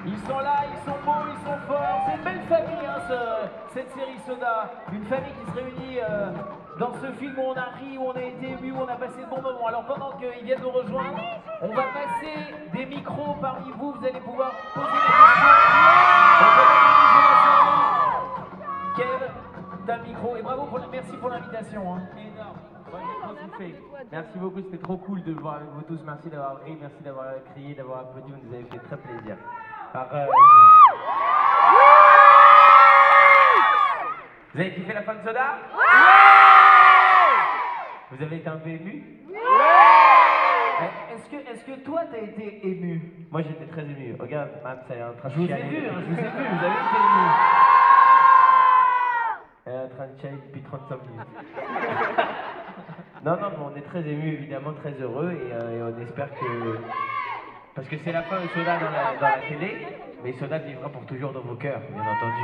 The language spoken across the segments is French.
Ils sont là, ils sont beaux, ils sont forts. C'est une belle famille, hein, cette série Soda. Une famille qui se réunit dans ce film où on a ri, où on a été ému, où on a passé de bons moments. Alors pendant qu'ils viennent nous rejoindre, on va passer des micros parmi vous. Vous allez pouvoir poser des questions. Kev, t'as le micro. Et bravo, merci pour l'invitation. Hein. Énorme. Moi, j'ai trop kiffé. Merci beaucoup, c'était trop cool de voir avec vous tous. Merci d'avoir ri, merci d'avoir crié, d'avoir applaudi. Vous nous avez fait très plaisir. Vous avez kiffé la fin de Soda? Vous avez été un peu ému? Est-ce que toi t'as été ému? Moi j'étais très ému. Regarde, Matt, ça est en train de Je vous ai chialer. vu, vous avez été ému. Elle est en train de chialer depuis 35 minutes. Non, mais on est très ému, évidemment, très heureux et on espère que. Parce que c'est la fin de Soda dans la télé, mais Soda vivra pour toujours dans vos cœurs, bien entendu.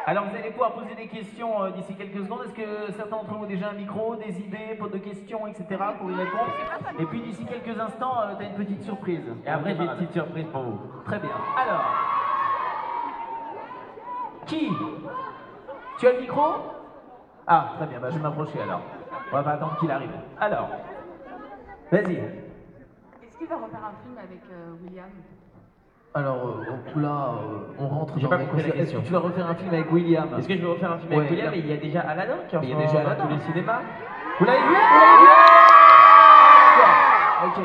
Alors vous allez pouvoir poser des questions d'ici quelques secondes. Est-ce que certains d'entre vous ont déjà un micro, des idées, de questions, etc. pour y répondre? Et puis d'ici quelques instants, tu as une petite surprise. Et après j'ai une petite surprise pour vous. Très bien. Alors, qui? Tu as le micro? Ah, très bien, bah, je vais m'approcher alors. On va pas attendre qu'il arrive. Alors, vas-y. Est-ce qu'il va refaire un film avec William? Alors, là, on rentre J'ai dans pas les compris la questions. Est-ce que question. tu vas refaire un film avec William? Est-ce que je vais refaire un film Ouais, avec William? là. Mais il y a déjà Aladdin qui est en Il y a ce moment déjà dans Aladdin. tous les cinémas. Vous l'avez vu? D'accord. Ok.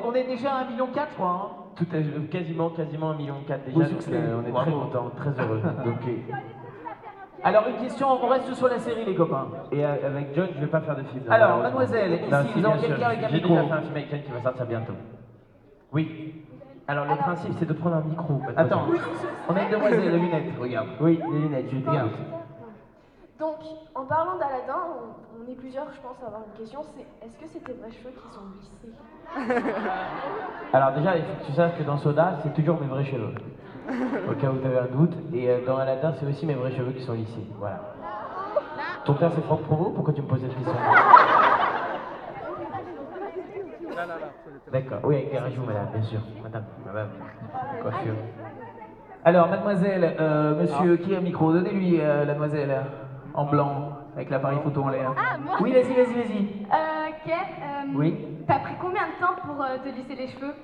On est déjà à 1,4 million, je crois. Hein. Tout est, quasiment 1,4 million déjà. Beau Donc, succès. on est Bravo. très contents, très heureux. Donc, Alors, une question, on reste sur la série, les copains. et avec John, je vais pas faire de film. Alors, malheureusement. mademoiselle, ici, Non, nous si, avons bien sûr. quelqu'un avec un J'ai micro. déjà fait un film avec John qui va sortir bientôt. Oui. Alors, le principe, c'est de prendre un micro. mademoiselle. Attends, on a une demoiselle, les lunettes, regarde. Oui, les lunettes, je Regarde. t'écoute. Donc, en parlant d'Aladin, on est plusieurs, je pense, à avoir une question. C'est est-ce que c'est tes vrais cheveux qui sont lissés? Alors déjà, il faut que tu saches que dans Soda, c'est toujours mes vrais cheveux. Au cas où tu avais un doute. Et dans Aladdin, c'est aussi mes vrais cheveux qui sont lissés. Voilà. Ton père, c'est Franck Provo? Pourquoi tu me poses cette question? D'accord. Oui, avec des rajouts, madame, bien sûr. Madame, coiffure. Alors, mademoiselle, monsieur, qui a un micro? Donnez-lui la demoiselle en blanc, avec l'appareil photo en l'air. Ah, moi. Oui, vas-y. Kev, Oui. t'as pris combien de temps pour te lisser les cheveux?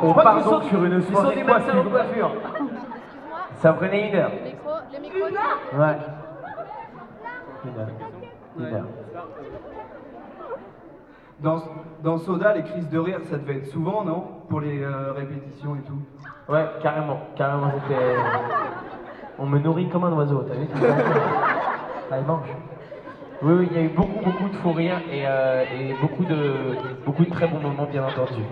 On part donc sur une Ils sont soirée des médecins de coiffure. Excuse-moi. Ça prenait 1 heure. Le micro, c'est... Ouais. 1 heure. Dans Soda, les crises de rire, ça devait être souvent, non? Pour les répétitions et tout. Ouais, carrément, c'était. On me nourrit comme un oiseau, t'as vu? Ah, il mange. Oui, il y a eu beaucoup de fou rire et beaucoup de très bons moments, bien entendu.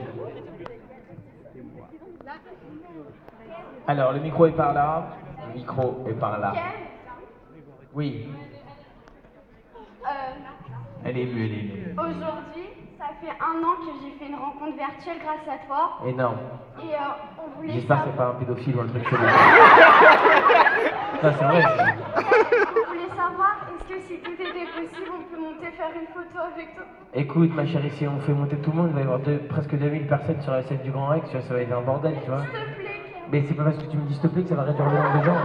Alors, le micro est par là. Le micro est par là. Kev, Oui, elle est émue. Aujourd'hui, ça fait 1 an que j'ai fait une rencontre virtuelle grâce à toi. Énorme. Et on voulait J'espère que c'est pas un pédophile ou un truc chelou. Non, c'est vrai. on voulait savoir, est-ce que si tout était possible, on peut monter faire une photo avec toi? Écoute, ma chérie, si on fait monter tout le monde, il va y avoir presque 2000 personnes sur la scène du Grand Rex, tu vois, ça va être un bordel, tu vois. S'il te plaît, Kev. Mais c'est pas parce que tu me dis s'il te plaît que ça va réduire le nombre de gens.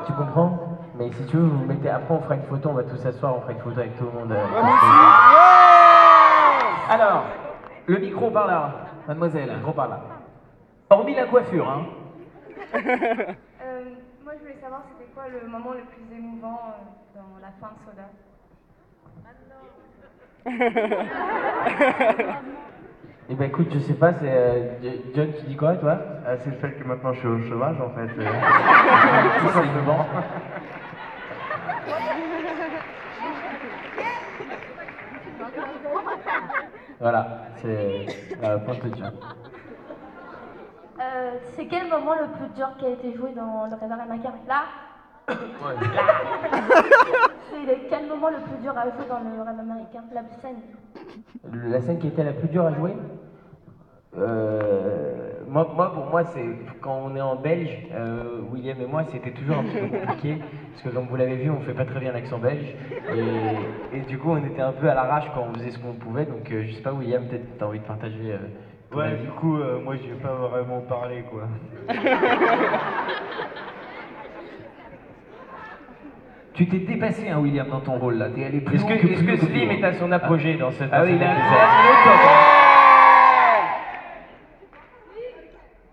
Tu comprends? Mais si tu veux, vous mettez. Après, on fera une photo, on va tous s'asseoir, on fera une photo avec tout le monde. Alors, le micro par là, mademoiselle. Le micro par là. Hormis la coiffure, hein. Moi, je voulais savoir c'était quoi le moment le plus émouvant dans la fin de Soda? Eh ben écoute, je sais pas, c'est. John, tu dis quoi, toi? C'est le fait que maintenant je suis au chômage en fait. Tout simplement. Voilà, c'est la réponse de John. C'est quel moment le plus dur qui a été joué dans le Rêve américain? Là. C'est quel moment le plus dur à jouer dans le Rêve américain? La scène. La scène qui était la plus dure à jouer? Pour moi, c'est quand on est en belge, William et moi, c'était toujours un petit peu compliqué, parce que comme vous l'avez vu, on fait pas très bien l'accent belge, et du coup, on était un peu à l'arrache quand on faisait ce qu'on pouvait, donc je sais pas, William, peut-être t'as envie de partager ton Ouais, avis. du coup, moi je vais pas vraiment parler quoi. Tu t'es dépassé, hein, William, dans ton rôle là. T'es allé plus Est-ce loin que, plus est-ce que haut plus Slim loin. est à son apogée dans cette Ah oui, il épisode? est au top.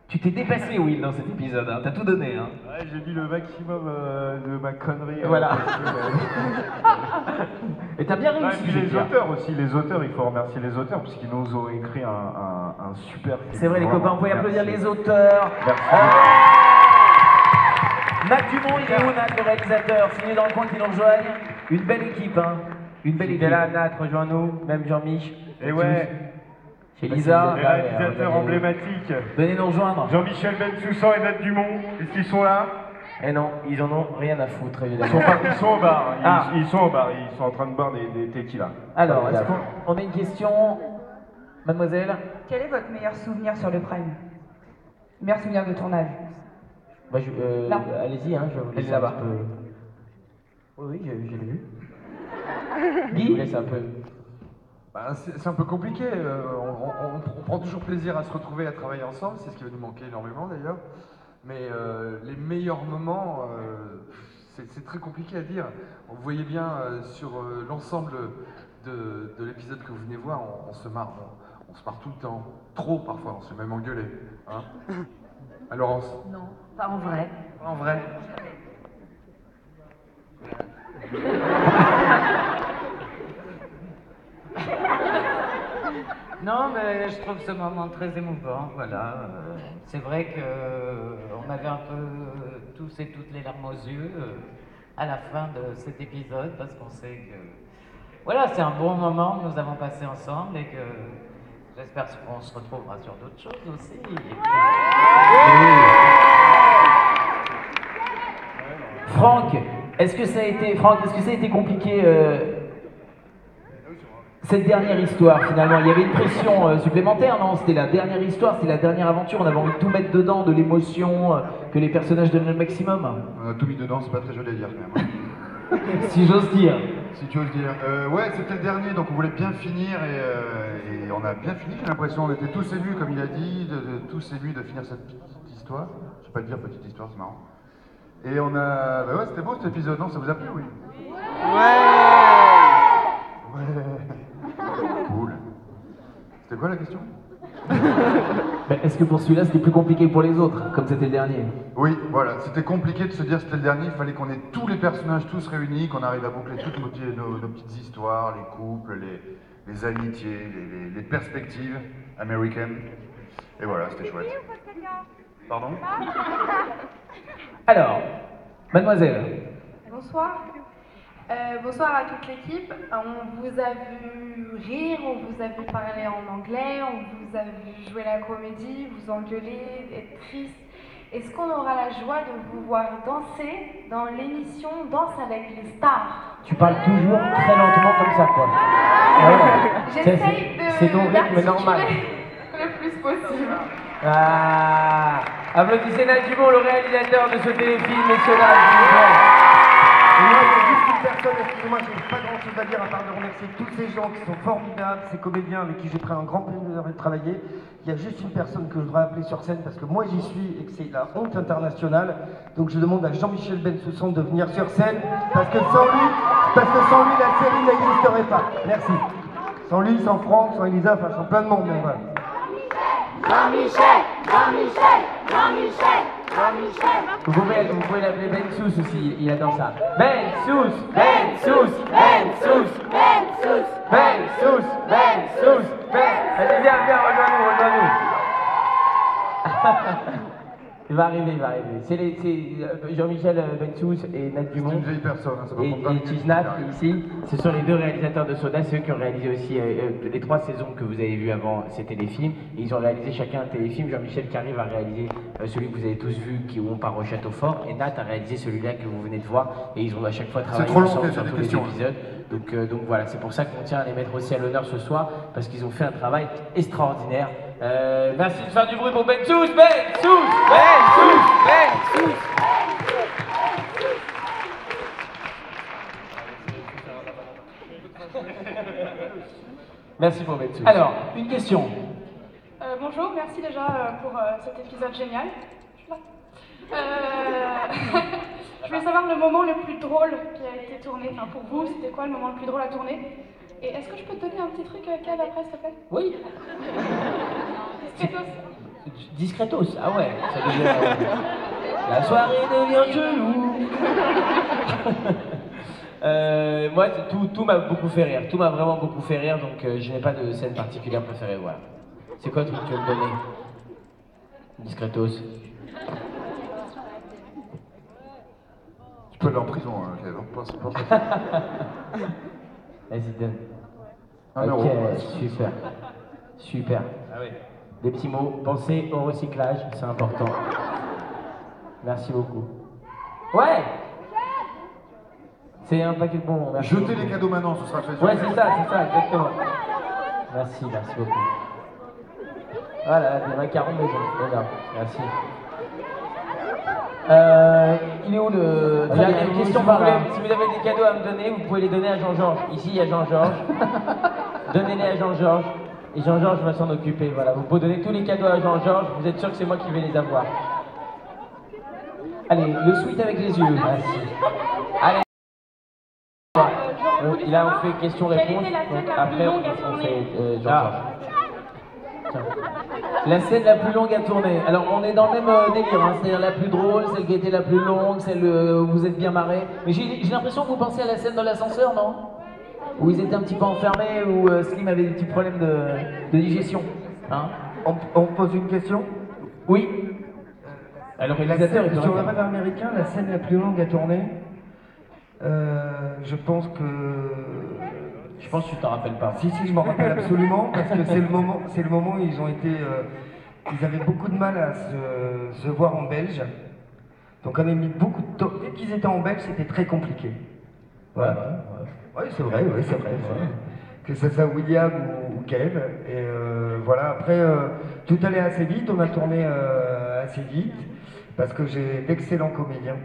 Tu t'es dépassé, Will, dans cet épisode. Hein. T'as tout donné. Hein. Ouais, j'ai mis le maximum de ma connerie. Voilà. possible. Et t'as bien Ouais, réussi. et puis je veux les dire. auteurs aussi, les auteurs, il faut remercier les auteurs parce qu'ils nous ont écrit un super film. C'est vrai, les Vraiment, copains, vous pouvez merci. applaudir les auteurs. Merci. Nat Dumont, il est où, Nat, le réalisateur? C'est venu dans le coin qui nous rejoignent. Une belle équipe, hein. Une belle T'es équipe. là, Nat, rejoins-nous, même Jean-Mich. Et ouais, Chez Lisa. les réalisateurs emblématiques, Venez nous rejoindre. Jean-Michel Bensoussan et Nat Dumont, est-ce qu'ils sont là? Eh non, ils en ont rien à foutre, Ils évidemment. sont au bar, Ah. ils sont au bar, ils sont en train de boire des tequilas. Alors, est-ce qu'on a une question? Mademoiselle? Quel est votre meilleur souvenir sur le Prime? Meilleur souvenir de tournage? Bah, Là. allez-y, hein, je vous Elle laisse est là-bas. un petit peu. Oui, je l'ai vu. Je vous laisse un peu. Bah, c'est un peu compliqué. On prend toujours plaisir à se retrouver, à travailler ensemble. C'est ce qui va nous manquer énormément d'ailleurs. Mais les meilleurs moments, c'est très compliqué à dire. Vous voyez bien sur l'ensemble de l'épisode que vous venez voir, on se marre. On se marre tout le temps. Trop parfois, on se fait même engueuler. Hein Laurence? Non, pas en vrai. En vrai? Non, mais je trouve ce moment très émouvant, voilà. C'est vrai que on avait un peu tous et toutes les larmes aux yeux à la fin de cet épisode, parce qu'on sait que, voilà, c'est un bon moment que nous avons passé ensemble et que j'espère qu'on se retrouvera sur d'autres choses aussi. Franck, est-ce que ça a été compliqué cette dernière histoire finalement? Il y avait une pression supplémentaire, non? C'était la dernière histoire, c'était la dernière aventure, on avait envie de tout mettre dedans, de l'émotion, que les personnages donnent le maximum. On a tout mis dedans, c'est pas très joli à dire quand même. Si j'ose dire. Si tu oses dire. Ouais, c'était le dernier, donc on voulait bien finir et on a bien fini, j'ai l'impression. On était tous émus, comme il a dit, tous émus de finir cette petite histoire. Je sais pas le dire, petite histoire, c'est marrant. Et on a. Bah ouais, c'était beau cet épisode, non? Ça vous a plu, oui? Ouais. Cool. C'était quoi la question? Mais est-ce que pour celui-là c'était plus compliqué que pour les autres, comme c'était le dernier? Oui, voilà, c'était compliqué de se dire que c'était le dernier, il fallait qu'on ait tous les personnages tous réunis, qu'on arrive à boucler toutes nos petites histoires, les couples, les amitiés, les perspectives américaines. Et voilà, c'était chouette. Pardon? Alors, mademoiselle. Bonsoir. Bonsoir à toute l'équipe. On vous a vu rire, on vous a vu parler en anglais, on vous a vu jouer la comédie, vous engueuler, être triste. Est-ce qu'on aura la joie de vous voir danser dans l'émission Danse avec les stars? Tu parles toujours très lentement comme ça, quoi. Ah ouais. J'essaye C'est ton rythme d'articuler normal. le plus possible. Ah, applaudissez Nat Dumont, le réalisateur de ce téléfilm, messieurs dames, s'il vous plaît. Et moi, il y a juste une personne, excusez-moi, j'ai pas grand chose à dire à part de remercier tous ces gens qui sont formidables, ces comédiens avec qui j'ai pris un grand plaisir de travailler. Il y a juste une personne que je voudrais appeler sur scène parce que moi j'y suis et que c'est la honte internationale. Donc je demande à Jean-Michel Bensoussan de venir sur scène parce que sans lui, la série n'existerait pas. Merci. Sans lui, sans Franck, sans Elisa, enfin sans plein de monde, mais voilà. Vous pouvez l'appeler Bensous aussi, il adore ça. Bensous, Bensous, Bensous, Bensous, Bensous, Bensous, Bensous. Allez, viens, rejoins-nous. Il va arriver. C'est Jean-Michel Bensous et Nat Dumont. C'est une vieille personne, hein, ça va prendre 20 Et minutes. Chisnat, ici, ce sont les deux réalisateurs de Soda, c'est eux qui ont réalisé aussi les 3 saisons que vous avez vues avant ces téléfilms. Et ils ont réalisé chacun un téléfilm. Jean-Michel qui arrive à réaliser celui que vous avez tous vu, où on part au château fort. Et Nat a réalisé celui-là que vous venez de voir. Et ils ont à chaque fois travaillé trop long, ensemble il y a sur des tous les questions, hein. épisodes. Donc voilà, c'est pour ça qu'on tient à les mettre aussi à l'honneur ce soir, parce qu'ils ont fait un travail extraordinaire. Merci de faire du bruit pour Ben Sous, Ben Sous, Ben Sous, Ben Sous. Merci pour Ben Sous. Alors, une question. Bonjour, merci déjà pour cet épisode génial. Je suis là. Je voulais savoir le moment le plus drôle qui a été tourné. Enfin, pour vous, c'était quoi le moment le plus drôle à tourner? Et est-ce que je peux te donner un petit truc, Kev, après, s'il te plaît? Oui. Discretos. Discretos, ah ouais, ça devient... La soirée devient chelou. Moi, tout m'a beaucoup fait rire. Tout m'a vraiment beaucoup fait rire, donc je n'ai pas de scène particulière préférée, voilà. C'est quoi le truc que tu veux me donner? Discretos. Tu peux aller en prison, hein, Kev. Vas-y, donne. Un ok, euro, ouais. super. Super. Ah oui. Des petits mots. Pensez au recyclage, c'est important. Merci beaucoup. Ouais! C'est un paquet de bons. Merci Jetez beaucoup. les cadeaux maintenant, ce sera fait. Ouais, c'est ça, exactement. Merci beaucoup. Voilà, des macarons maison. Énorme, merci. Il est où le... Très bien, une question si par vous là. voulez- si vous avez des cadeaux à me donner, vous pouvez les donner à Jean-Georges. Ici, il y a Jean-Georges. Donnez-les à Jean-Georges. Et Jean-Georges va s'en occuper. Voilà, vous pouvez donner tous les cadeaux à Jean-Georges. Vous êtes sûr que c'est moi qui vais les avoir. Allez, le sweat avec les yeux. Merci. Allez. Là, on fait question-réponse. Quelle était la scène Donc, la plus après, longue à on tourner? fait Jean-Georges. Tiens. La scène la plus longue à tourner. Alors, on est dans le même délire, hein. C'est-à-dire la plus drôle, celle qui était la plus longue, celle où vous êtes bien marré. Mais j'ai l'impression que vous pensez à la scène dans l'ascenseur, non? Où ils étaient un petit peu enfermés, où Slim avait des petits problèmes de digestion. Hein? On pose une question? Oui. Alors, La réalisateur, il scène, peut sur le répondre. rêve américain, la scène la plus longue à tourner, je pense que... Je pense que tu t'en rappelles pas. Si, je m'en rappelle absolument, parce que c'est le moment où ils ont été... ils avaient beaucoup de mal à se voir en belge. Donc on a mis beaucoup de temps. Dès qu'ils étaient en belge, c'était très compliqué. Voilà. Oui, c'est vrai. Que ce soit William ou Kev. Et voilà, après, tout allait assez vite, on a tourné assez vite, parce que j'ai d'excellents comédiens.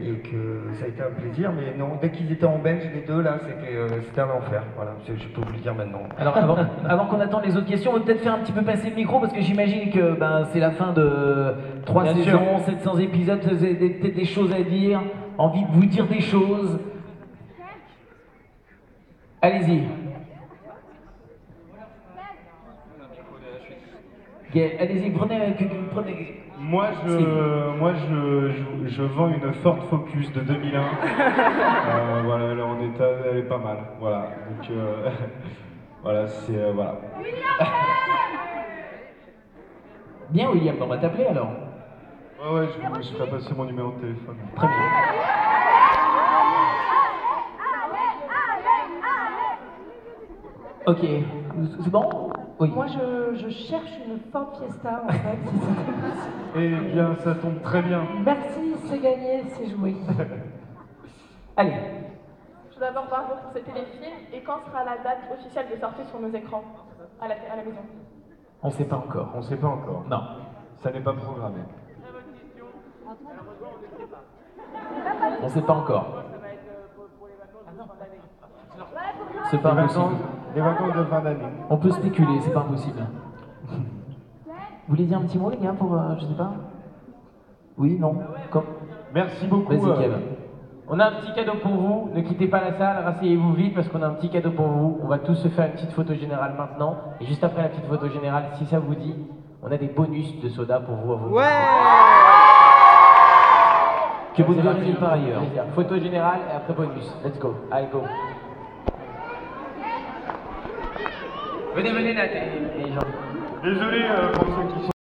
Et que ça a été un plaisir, mais non, dès qu'ils étaient en belge, les deux là, c'était un enfer. Voilà, je peux vous le dire maintenant. Alors, avant qu'on attende les autres questions, on va peut-être faire un petit peu passer le micro parce que j'imagine que c'est la fin de 3 Bien saisons, sûr. 700 épisodes, vous avez peut-être des choses à dire, envie de vous dire des choses. Allez-y. Allez-y, prenez. Moi, je vends une Ford Focus de 2001. Voilà, elle est en état, elle est pas mal. Voilà, donc voilà, c'est voilà. Bien, William, on va t'appeler alors. Ouais, je ferai passer mon numéro de téléphone. Très bien. Ok, c'est bon? Oui. Moi, je cherche une Ford Fiesta, en fait, si c'était possible. Eh bien, ça tombe très bien. Merci, c'est gagné, c'est joué. Allez. Tout d'abord, bravo pour ce téléfilm. Et quand sera la date officielle de sortie sur nos écrans à la maison? On sait pas encore. On sait pas encore. Non. Ça n'est pas programmé. On sait pas encore. C'est pas Les vacances- impossible. Les vacances de fin d'année. On peut spéculer, c'est pas impossible. Vous voulez dire un petit mot, les gars, pour, je sais pas? Oui, non? Merci beaucoup. Vas-y, Kev. On a un petit cadeau pour vous. Ne quittez pas la salle, rasseyez-vous vite parce qu'on a un petit cadeau pour vous. On va tous se faire une petite photo générale maintenant. Et juste après la petite photo générale, si ça vous dit, on a des bonus de soda pour vous à vous. Ouais. Que vous ne verrez nulle part ailleurs. Photo générale et après bonus. Let's go. Allez, go. Venez, Nat et Jean. Désolé pour ceux qui sont